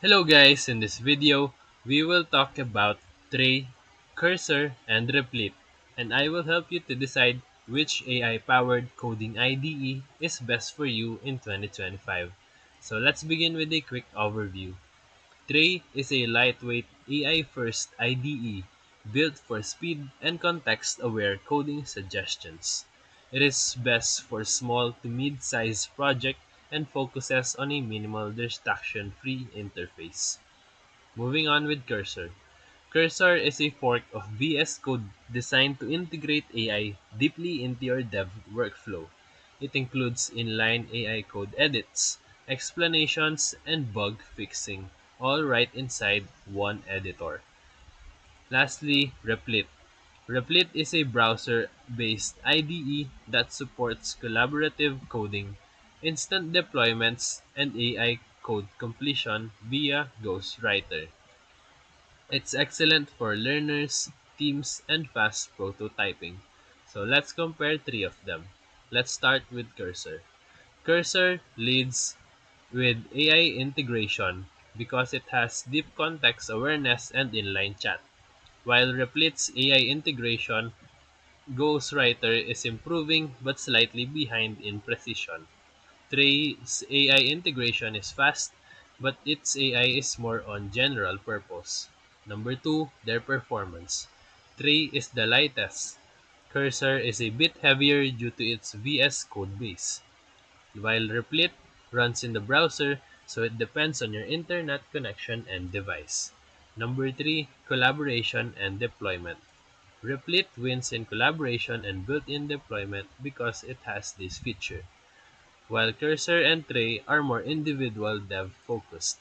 Hello guys, in this video, we will talk about Tray, Cursor, and Replit, and I will help you to decide which AI-powered coding IDE is best for you in 2025. So let's begin with a quick overview. Tray is a lightweight AI-first IDE built for speed and context-aware coding suggestions. It is best for small to mid-sized projects and focuses on a minimal distraction-free interface. Moving on with Cursor. Cursor is a fork of VS Code designed to integrate AI deeply into your dev workflow. It includes inline AI code edits, explanations, and bug fixing, all right inside one editor. Lastly, Replit. Replit is a browser-based IDE that supports collaborative coding, instant deployments, and AI code completion via Ghostwriter. It's excellent for learners, teams, and fast prototyping. So let's compare three of them. Let's start with Cursor. Cursor leads with AI integration because it has deep context awareness and inline chat, while Replit's AI integration Ghostwriter is improving but slightly behind in precision. Trey's AI integration is fast, but its AI is more on general purpose. Number 2, their performance. Trey is the lightest. Cursor is a bit heavier due to its VS Code base, while Replit runs in the browser, so it depends on your internet connection and device. Number 3, collaboration and deployment. Replit wins in collaboration and built-in deployment because it has this feature, while Cursor and Tray are more individual dev-focused.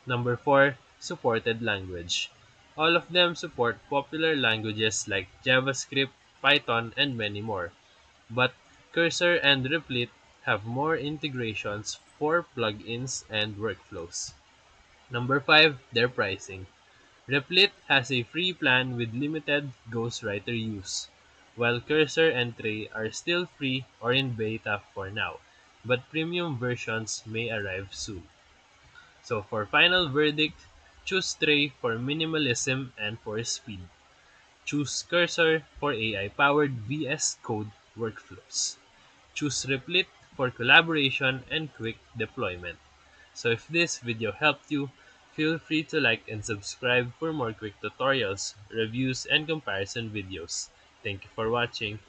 Number 4, supported language. All of them support popular languages like JavaScript, Python, and many more. But Cursor and Replit have more integrations for plugins and workflows. Number 5, their pricing. Replit has a free plan with limited Ghostwriter use, while Cursor and Tray are still free or in beta for now, but premium versions may arrive soon. So for final verdict, choose Tray for minimalism and for speed. Choose Cursor for AI-powered VS Code workflows. Choose Replit for collaboration and quick deployment. So if this video helped you, feel free to like and subscribe for more quick tutorials, reviews, and comparison videos. Thank you for watching.